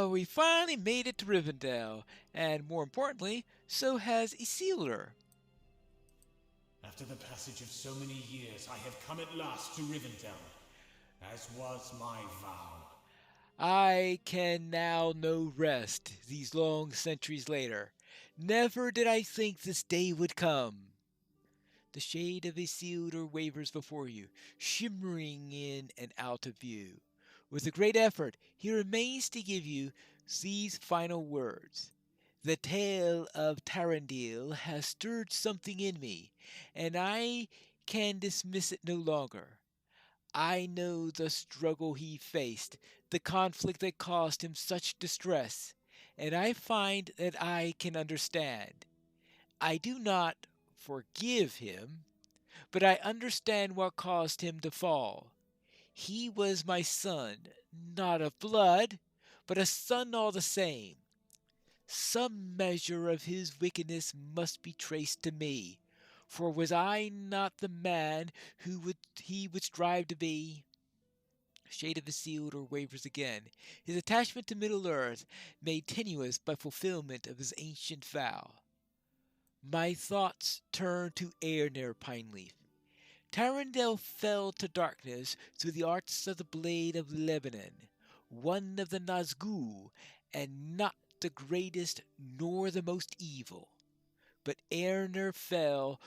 We finally made it to Rivendell, and more importantly, so has Isildur. After the passage of so many years, I have come at last to Rivendell, as was my vow. I can now know rest these long centuries later. Never did I think this day would come. The shade of Isildur wavers before you, shimmering in and out of view. With a great effort, he remains to give you these final words. The tale of Tarandil has stirred something in me, and I can dismiss it no longer. I know the struggle he faced, the conflict that caused him such distress, and I find that I can understand. I do not forgive him, but I understand what caused him to fall. He was my son, not of blood, but a son all the same. Some measure of his wickedness must be traced to me, for was I not the man he would strive to be? Shade of Isildur wavers again, his attachment to Middle Earth made tenuous by fulfillment of his ancient vow. My thoughts turn to Eärnur Pineleaf. Tarandel fell to darkness through the arts of the blade of Lebanon, one of the Nazgûl, and not the greatest nor the most evil. But Eärnur fell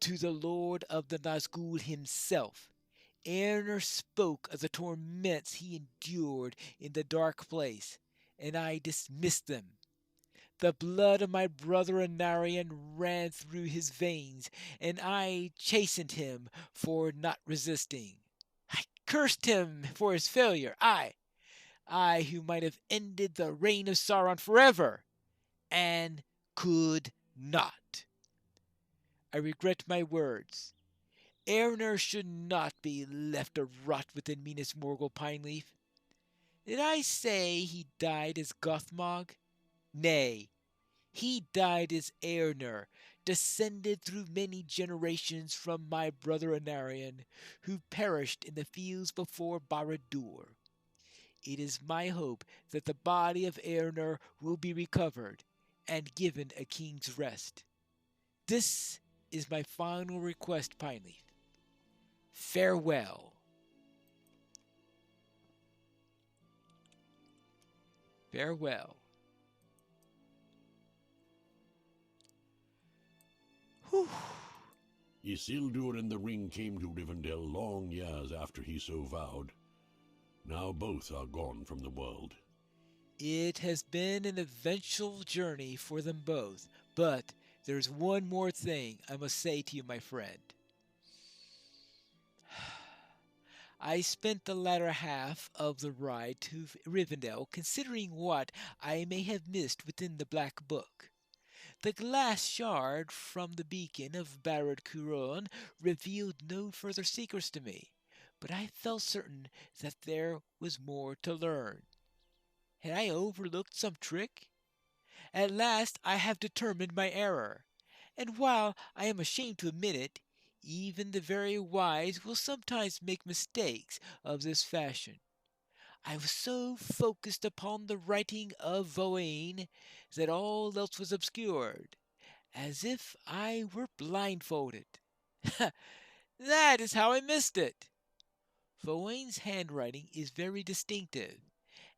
to the Lord of the Nazgûl himself. Eärnur spoke of the torments he endured in the dark place, and I dismissed them. The blood of my brother Anarion ran through his veins, and I chastened him for not resisting. I cursed him for his failure. I who might have ended the reign of Sauron forever, and could not. I regret my words. Eärnur should not be left to rot within Minas Morgul Pineleaf. Did I say he died as Gothmog? Nay, he died as Eärnur, descended through many generations from my brother Anarion, who perished in the fields before Barad-dûr. It is my hope that the body of Eärnur will be recovered and given a king's rest. This is my final request, Pineleaf. Farewell. Farewell. Whew. Isildur and the ring came to Rivendell long years after he so vowed. Now both are gone from the world. It has been an eventful journey for them both, but there's one more thing I must say to you, my friend. I spent the latter half of the ride to Rivendell considering what I may have missed within the Black Book. The glass shard from the beacon of Barad Curon revealed no further secrets to me, but I felt certain that there was more to learn. Had I overlooked some trick? At last I have determined my error, and while I am ashamed to admit it, even the very wise will sometimes make mistakes of this fashion. I was so focused upon the writing of Voane that all else was obscured, as if I were blindfolded. That is how I missed it. Voane's handwriting is very distinctive,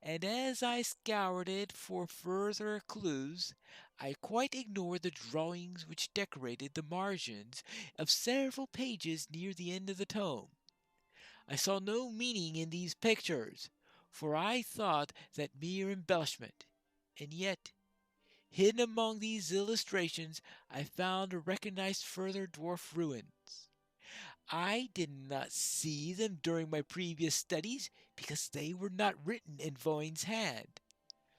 and as I scoured it for further clues, I quite ignored the drawings which decorated the margins of several pages near the end of the tome. I saw no meaning in these pictures, for I thought that mere embellishment, and yet, hidden among these illustrations, I found and recognized further dwarf ruins. I did not see them during my previous studies because they were not written in Voine's hand.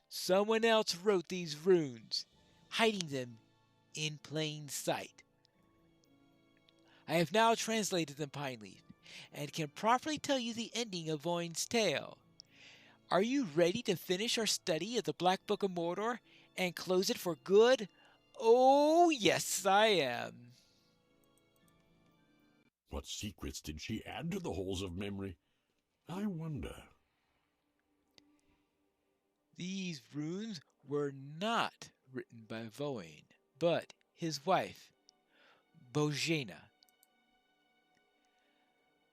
Someone else wrote these runes, hiding them in plain sight. I have now translated them, Pineleaf, and can properly tell you the ending of Voine's tale. Are you ready to finish our study of the Black Book of Mordor and close it for good? Oh, yes, I am. What secrets did she add to the halls of memory? I wonder. These runes were not written by Voin, but his wife, Bojena.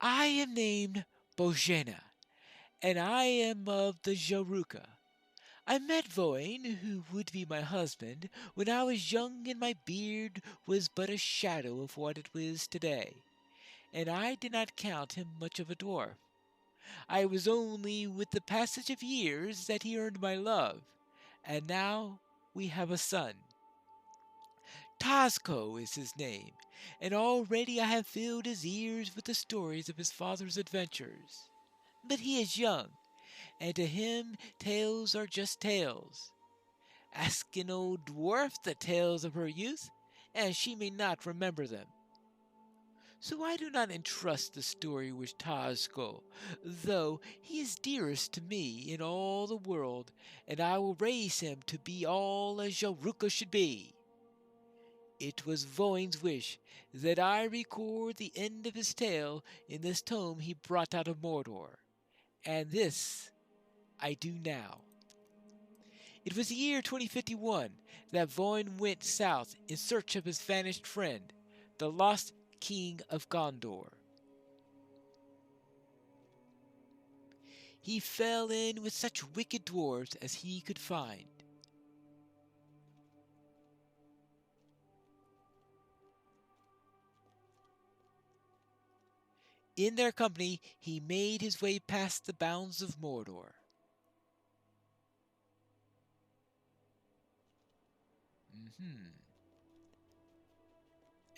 I am named Bojena, and I am of the Jaruka. I met Voin, who would be my husband, when I was young and my beard was but a shadow of what it is today, and I did not count him much of a dwarf. I was only with the passage of years that he earned my love, and now we have a son. Tazco is his name, and already I have filled his ears with the stories of his father's adventures. But he is young, and to him tales are just tales. Ask an old dwarf the tales of her youth, and she may not remember them. So I do not entrust the story with Tazco, though he is dearest to me in all the world, and I will raise him to be all as Jaruka should be. It was Voin's wish that I record the end of his tale in this tome he brought out of Mordor, and this I do now. It was the year 2051 that Voin went south in search of his vanished friend, the lost king of Gondor. He fell in with such wicked dwarves as he could find. In their company, he made his way past the bounds of Mordor.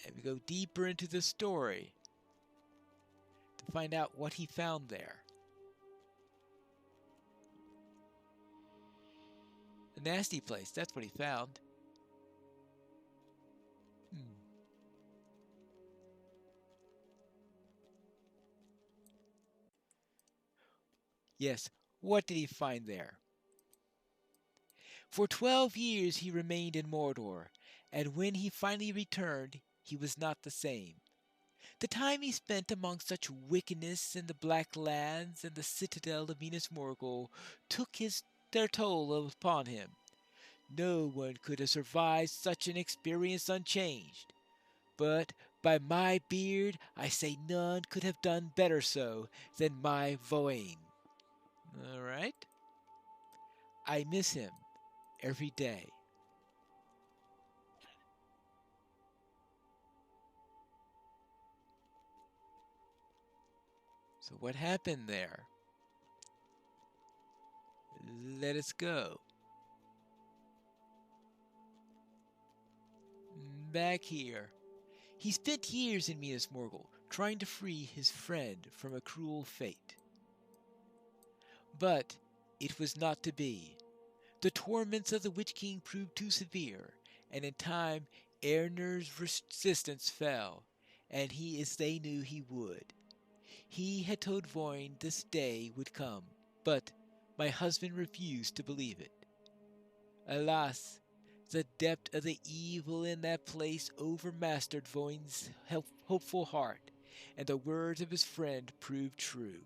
And we go deeper into the story to find out what he found there. A nasty place, that's what he found. Yes, what did he find there? For 12 years he remained in Mordor, and when he finally returned, he was not the same. The time he spent among such wickedness in the Black Lands and the citadel of Minas Morgul took their toll upon him. No one could have survived such an experience unchanged. But by my beard, I say none could have done better so than my Voin. All right? I miss him every day. So what happened there? Let us go. Back here. He spent years in Minas Morgul, trying to free his friend from a cruel fate. But it was not to be. The torments of the Witch King proved too severe, and in time Eärnur's resistance fell, and as they knew he would. He had told Voin this day would come, but my husband refused to believe it. Alas, the depth of the evil in that place overmastered Voin's hopeful heart, and the words of his friend proved true.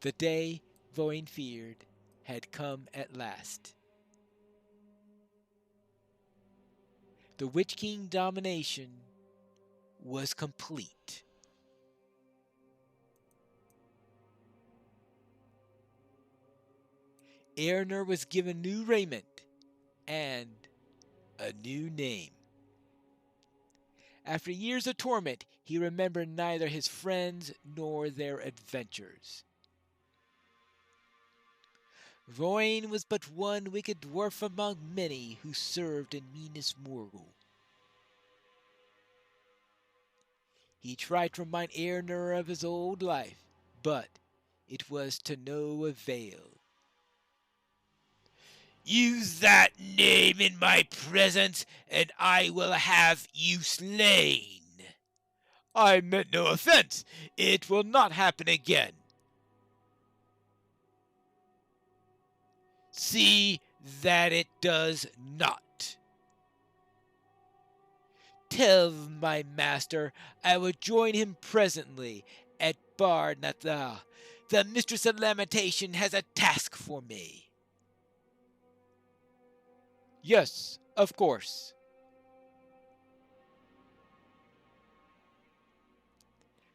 The day Voin feared had come at last. The Witch King domination was complete. Eärnur was given new raiment and a new name. After years of torment, he remembered neither his friends nor their adventures. Voin was but one wicked dwarf among many who served in Minas Morgul. He tried to remind Eärnur of his old life, but it was to no avail. Use that name in my presence, and I will have you slain. I meant no offense. It will not happen again. See that it does not. Tell my master I will join him presently at Bar Natha The Mistress of Lamentation has a task for me. Yes, of course.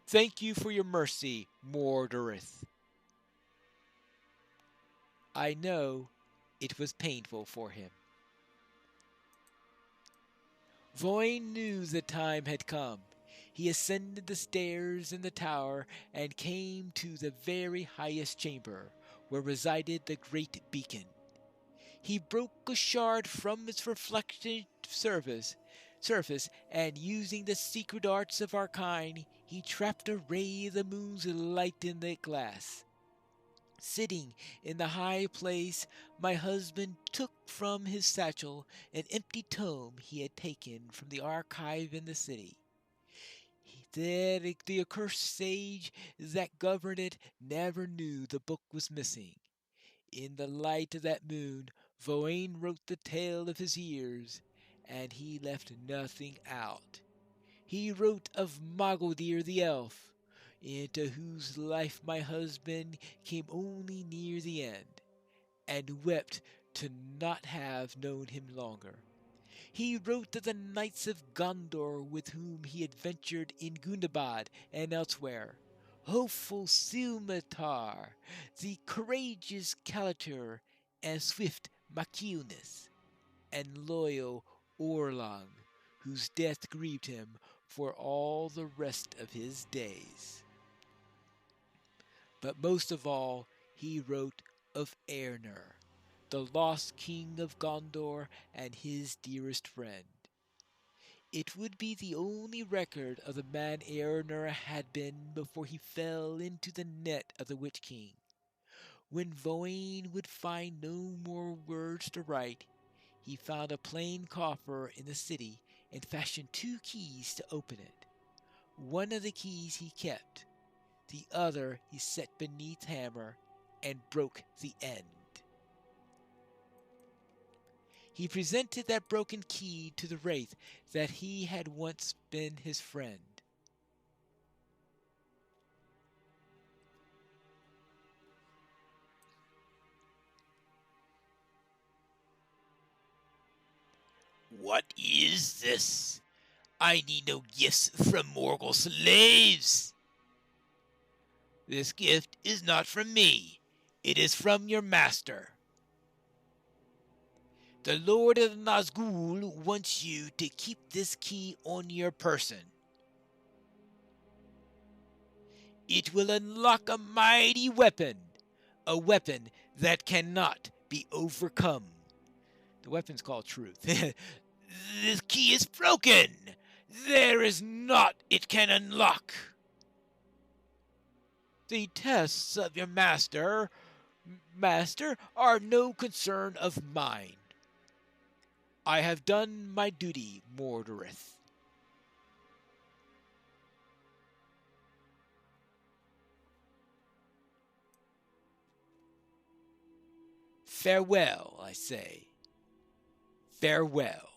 Thank you for your mercy, Mordorith. I know it was painful for him. Voin knew the time had come. He ascended the stairs in the tower and came to the very highest chamber, where resided the great beacon. He broke a shard from its reflective surface, and using the secret arts of Arcane, he trapped a ray of the moon's light in the glass. Sitting in the high place, my husband took from his satchel an empty tome he had taken from the archive in the city. The accursed sage that governed it never knew the book was missing. In the light of that moon, Voin wrote the tale of his years, and he left nothing out. He wrote of Moguldir the elf, into whose life my husband came only near the end, and wept to not have known him longer. He wrote of the knights of Gondor with whom he adventured in Gundabad and elsewhere. Hopeful Silmatar, the courageous Calatur, and swift Maciunas, and loyal Orlong, whose death grieved him for all the rest of his days. But most of all, he wrote of Eärnur, the lost king of Gondor and his dearest friend. It would be the only record of the man Eärnur had been before he fell into the net of the Witch King. When Voin would find no more words to write, he found a plain coffer in the city and fashioned 2 keys to open it. One of the keys he kept, the other he set beneath hammer and broke the end. He presented that broken key to the wraith that he had once been his friend. What is this? I need no gifts from Morgul slaves. This gift is not from me. It is from your master. The Lord of Nazgul wants you to keep this key on your person. It will unlock a mighty weapon, a weapon that cannot be overcome. The weapon's called truth. This key is broken. There is naught it can unlock. The tests of your master, are no concern of mine. I have done my duty, Mordorith. Farewell, I say. Farewell.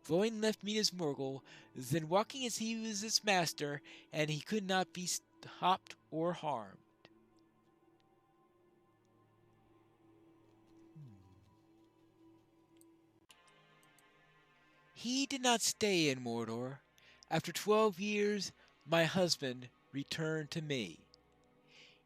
Voin left Minas Morgul, then walking as he was his master, and he could not be stopped or harmed. He did not stay in Mordor. After 12 years, my husband returned to me.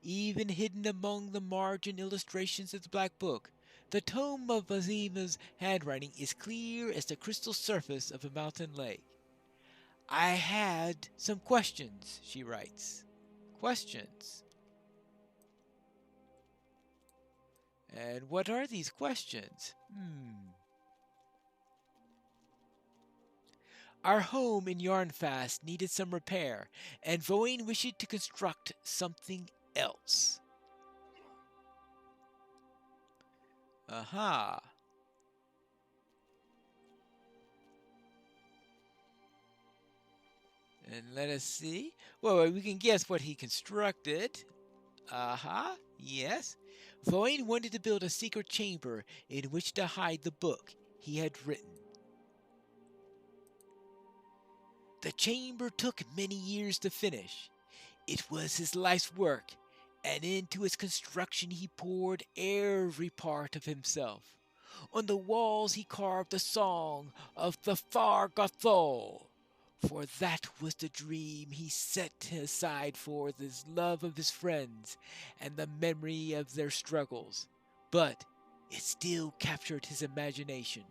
Even hidden among the margin illustrations of the Black Book, the tome of Azima's handwriting is clear as the crystal surface of a mountain lake. I had some questions, she writes. Questions. And what are these questions? Our home in Yarnfast needed some repair, and Voin wished to construct something else. Aha. And let us see. Well, we can guess what he constructed. Aha. Yes. Voin wanted to build a secret chamber in which to hide the book he had written. The chamber took many years to finish. It was his life's work, and into its construction he poured every part of himself. On the walls he carved the song of the Far Gothol, for that was the dream he set aside for the love of his friends and the memory of their struggles. But it still captured his imagination.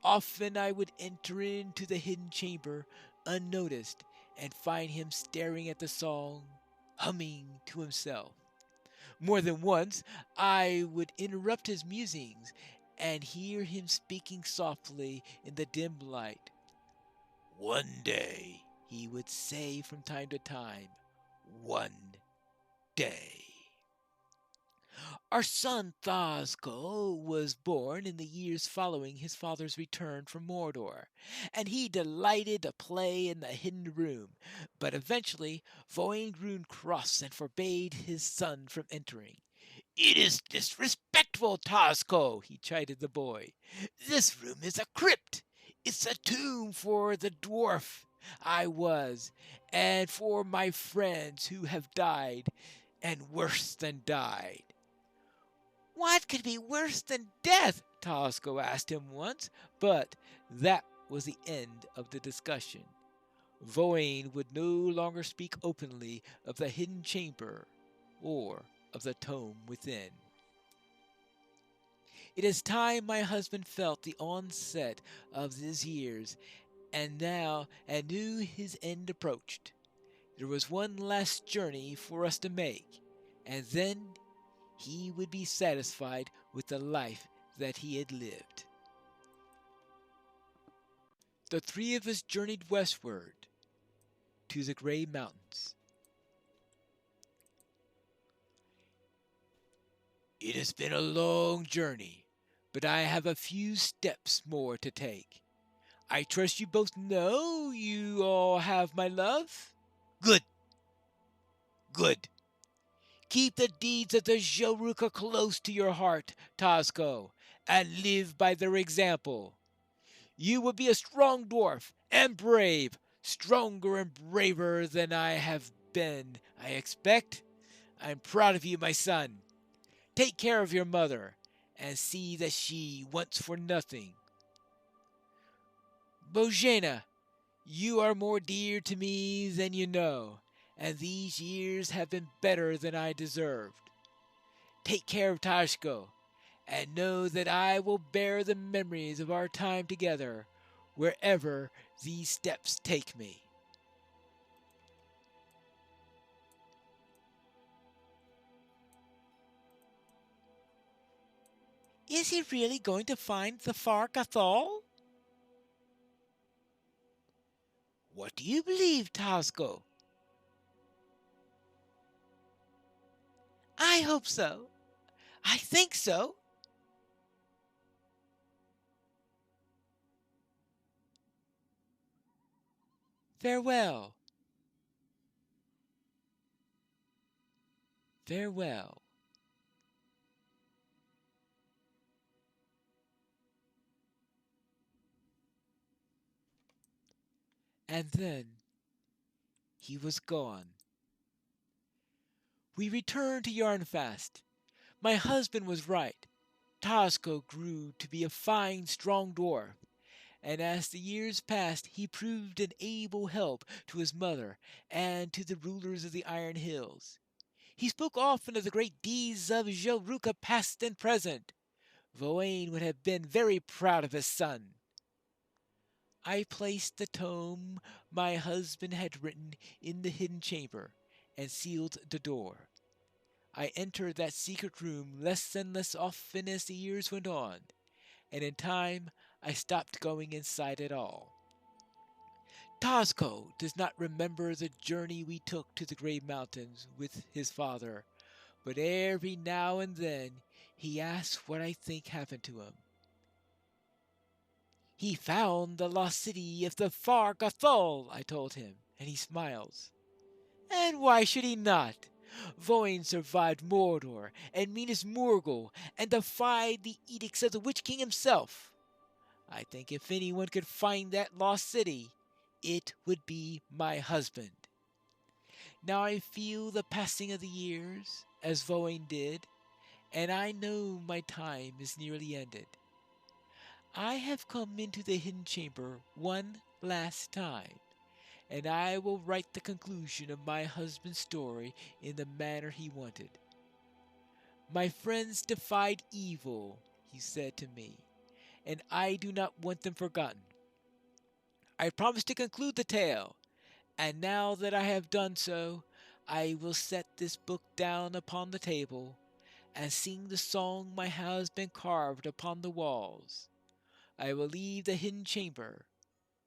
Often I would enter into the hidden chamber unnoticed and find him staring at the song, humming to himself. More than once I would interrupt his musings and hear him speaking softly in the dim light. "One day," he would say from time to time, "one day." Our son Thasco was born in the years following his father's return from Mordor, and he delighted to play in the hidden room, but eventually Voin grew cross and forbade his son from entering. "It is disrespectful, Thasco," he chided the boy. "This room is a crypt. It's a tomb for the dwarf I was, and for my friends who have died, and worse than died." "What could be worse than death?" Tosco asked him once, but that was the end of the discussion. Voin would no longer speak openly of the hidden chamber or of the tome within. It is time my husband felt the onset of his years, and knew his end approached. There was one last journey for us to make, and then he would be satisfied with the life that he had lived. The three of us journeyed westward to the Grey Mountains. "It has been a long journey, but I have a few steps more to take. I trust you both know you all have my love? Good. Good. Keep the deeds of the Joruka close to your heart, Tosco, and live by their example. You will be a strong dwarf and brave, stronger and braver than I have been, I expect. I'm proud of you, my son. Take care of your mother, and see that she wants for nothing. Bojana, you are more dear to me than you know, and these years have been better than I deserved. Take care of Tashko, and know that I will bear the memories of our time together wherever these steps take me." "Is he really going to find the Far Gothol?" "What do you believe, Tosco?" "I hope so. I think so." "Farewell. Farewell." And then he was gone. We returned to Yarnfast. My husband was right. Tosco grew to be a fine, strong dwarf, and as the years passed he proved an able help to his mother and to the rulers of the Iron Hills. He spoke often of the great deeds of Joruka past and present. Voin would have been very proud of his son. I placed the tome my husband had written in the hidden chamber, and sealed the door. I entered that secret room less and less often as the years went on, and in time I stopped going inside at all. Tosco does not remember the journey we took to the Grey Mountains with his father, but every now and then he asks what I think happened to him. "He found the lost city of the Far Gothol," I told him, and he smiles. "And why should he not? Voin survived Mordor and Minas Morgul and defied the edicts of the Witch King himself. I think if anyone could find that lost city, it would be my husband." Now I feel the passing of the years, as Voin did, and I know my time is nearly ended. I have come into the hidden chamber one last time, and I will write the conclusion of my husband's story in the manner he wanted. My friends defied evil, he said to me, and I do not want them forgotten. I promise to conclude the tale, and now that I have done so, I will set this book down upon the table, and sing the song my has been carved upon the walls. I will leave the hidden chamber,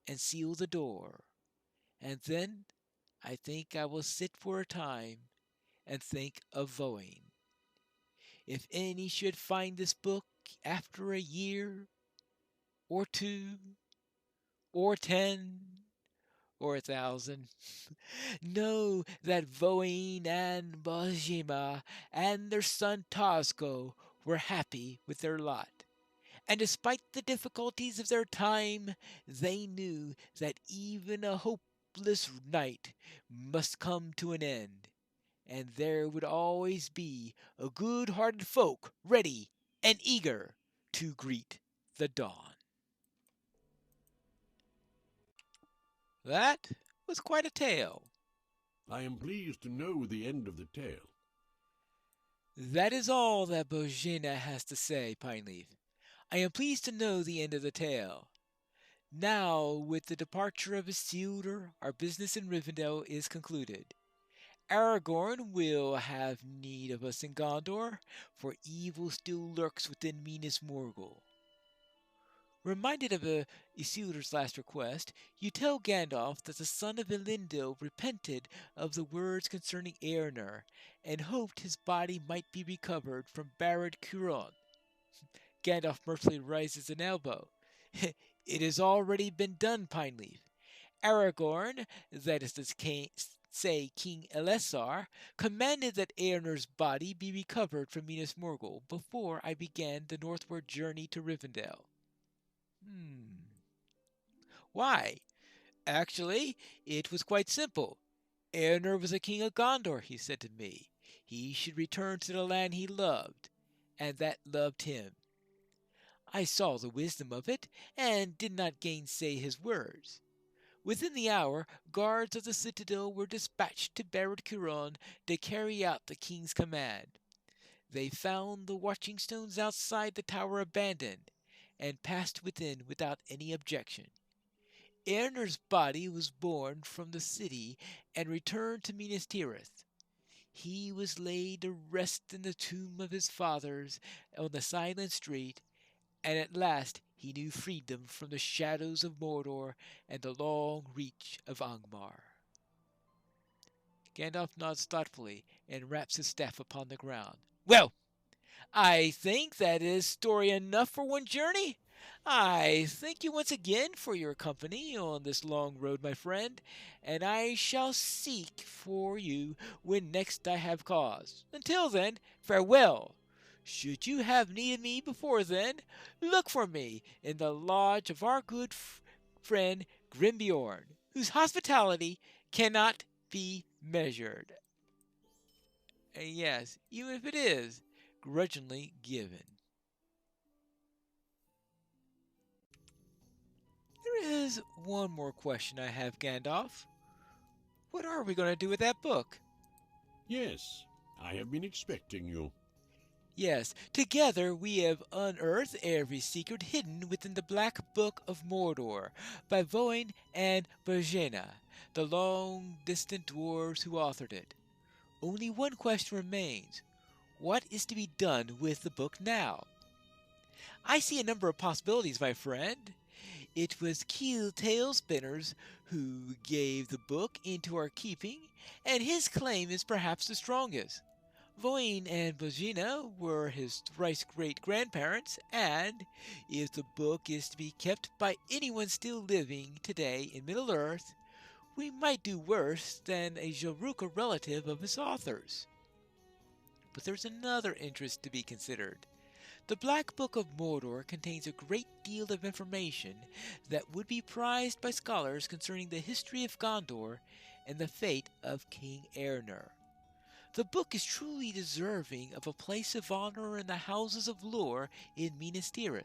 and seal the door, and then I think I will sit for a time, and think of Voin. If any should find this book after a year, or two, or 10, or 1,000, know that Voin and Bajima and their son Tazko were happy with their lot. And despite the difficulties of their time, they knew that even a hopeless night must come to an end, and there would always be a good-hearted folk ready and eager to greet the dawn. That was quite a tale. I am pleased to know the end of the tale. That is all that Bozhena has to say, Pineleaf. I am pleased to know the end of the tale. Now, with the departure of Isildur, our business in Rivendell is concluded. Aragorn will have need of us in Gondor, for evil still lurks within Minas Morgul. Reminded of Isildur's last request, you tell Gandalf that the son of Elendil repented of the words concerning Eärnur, and hoped his body might be recovered from Barad Curon. Gandalf mirthfully raises an elbow. It has already been done, Pineleaf. Aragorn, that is to say King Elessar, commanded that Eärnur's body be recovered from Minas Morgul before I began the northward journey to Rivendell. Why? Actually, it was quite simple. Eärnur was a king of Gondor, he said to me. He should return to the land he loved, and that loved him. I saw the wisdom of it, and did not gainsay his words. Within the hour, guards of the citadel were dispatched to Barad Curon to carry out the king's command. They found the watching stones outside the tower abandoned, and passed within without any objection. Eärnur's body was borne from the city and returned to Minas Tirith. He was laid to rest in the tomb of his fathers on the silent street, and at last he knew freedom from the shadows of Mordor and the long reach of Angmar. Gandalf nods thoughtfully and raps his staff upon the ground. Well, I think that is story enough for one journey. I thank you once again for your company on this long road, my friend, and I shall seek for you when next I have cause. Until then, farewell. Should you have need of me before then, look for me in the lodge of our good friend Grimbeorn, whose hospitality cannot be measured. And yes, even if it is grudgingly given. There is one more question I have, Gandalf. What are we going to do with that book? Yes, I have been expecting you. Yes, together we have unearthed every secret hidden within the Black Book of Mordor by Voin and Bozhena, the long-distant dwarves who authored it. Only one question remains. What is to be done with the book now? I see a number of possibilities, my friend. It was Keel Tailspinners who gave the book into our keeping, and his claim is perhaps the strongest. Voin and Bozhena were his thrice great-grandparents, and if the book is to be kept by anyone still living today in Middle-earth, we might do worse than a Jaruka relative of its authors. But there's another interest to be considered. The Black Book of Mordor contains a great deal of information that would be prized by scholars concerning the history of Gondor and the fate of King Eärnur. The book is truly deserving of a place of honor in the houses of lore in Minas Tirith.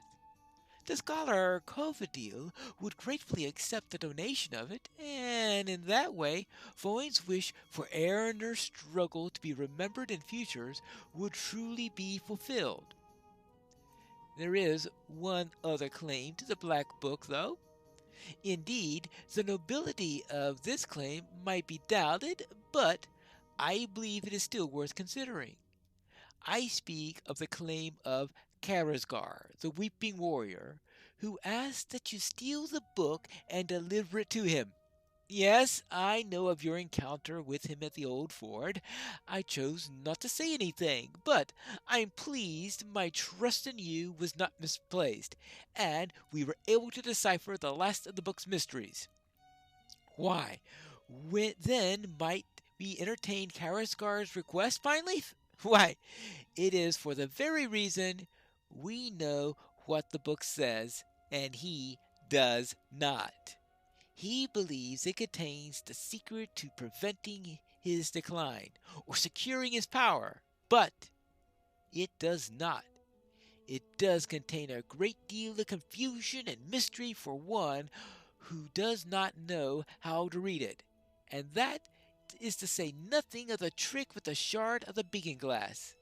The scholar Covadil would gratefully accept the donation of it, and in that way, Foin's wish for Eärnur's struggle to be remembered in futures would truly be fulfilled. There is one other claim to the Black Book, though. Indeed, the nobility of this claim might be doubted, but I believe it is still worth considering. I speak of the claim of Karazgar, the Weeping Warrior, who asked that you steal the book and deliver it to him. Yes, I know of your encounter with him at the old ford. I chose not to say anything, but I'm pleased my trust in you was not misplaced, and we were able to decipher the last of the book's mysteries. Why, when then might we entertain Karazgar's request, Pineleaf? Why, it is for the very reason we know what the book says, and he does not. He believes it contains the secret to preventing his decline or securing his power, but it does not. It does contain a great deal of confusion and mystery for one who does not know how to read it, and that is to say nothing of the trick with the shard of the beacon glass.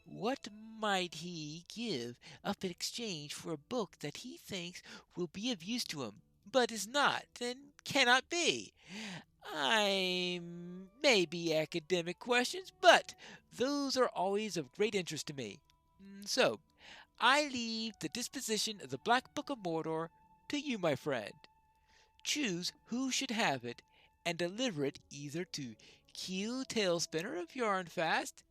What might he give up in exchange for a book that he thinks will be of use to him, but is not and cannot be? I may be academic questions, but those are always of great interest to me. So, I leave the disposition of the Black Book of Mordor to you, my friend. Choose who should have it, and deliver it either to Keel Tailspinner of Yarnfast,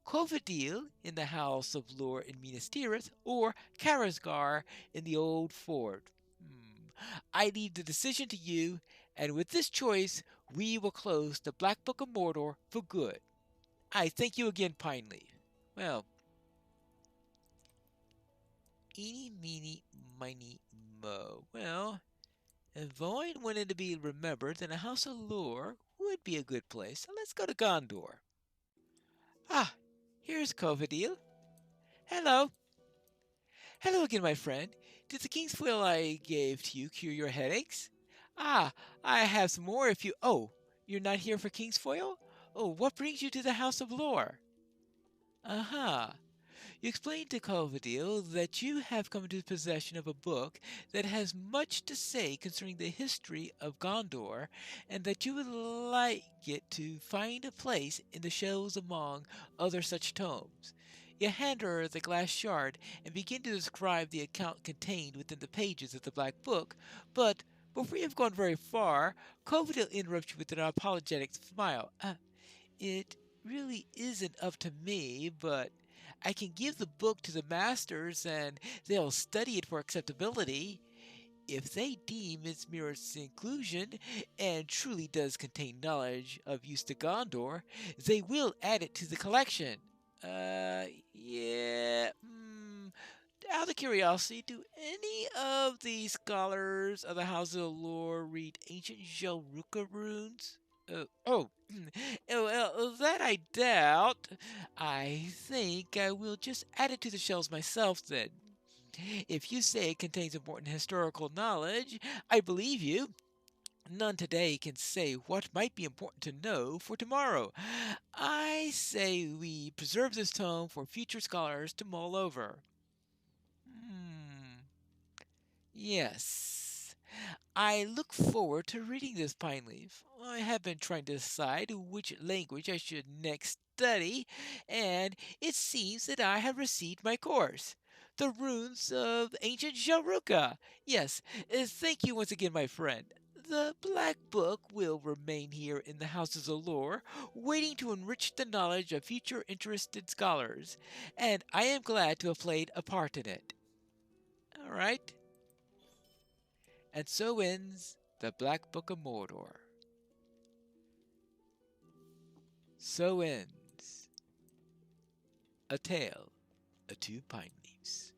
Covadil in the House of Lore in Minas Tirith, or Karazgar in the Old Fort. I leave the decision to you, and with this choice we will close the Black Book of Mordor for good. I thank you again, Pineleaf. Well, eeny, meeny, miny, mo. Well, if Voin wanted to be remembered, then a House of Lore would be a good place. So let's go to Gondor. Ah, here's Covadil. Hello. Hello again, my friend. Did the king's foil I gave to you cure your headaches? Ah, I have some more if you. Oh, you're not here for king's foil? Oh, what brings you to the House of Lore? Aha. You explained to Covadil that you have come into possession of a book that has much to say concerning the history of Gondor, and that you would like it to find a place in the shelves among other such tomes. You hand her the glass shard and begin to describe the account contained within the pages of the Black Book, but before you have gone very far, Covadil interrupts you with an apologetic smile. It really isn't up to me, but I can give the book to the masters and they'll study it for acceptability. If they deem its merits inclusion and truly does contain knowledge of use to Gondor, they will add it to the collection. Yeah. Out of curiosity, do any of the scholars of the House of Lore read ancient Jelruka runes? Well, that I doubt. I think I will just add it to the shelves myself then. If you say it contains important historical knowledge, I believe you. None today can say what might be important to know for tomorrow. I say we preserve this tome for future scholars to mull over. Yes. I look forward to reading this, Pineleaf. I have been trying to decide which language I should next study, and it seems that I have received my course. The runes of ancient Jaruka. Yes, thank you once again, my friend. The Black Book will remain here in the Houses of Lore, waiting to enrich the knowledge of future interested scholars, and I am glad to have played a part in it. All right. And so ends the Black Book of Mordor. So ends A Tale of Two Pine Leaves.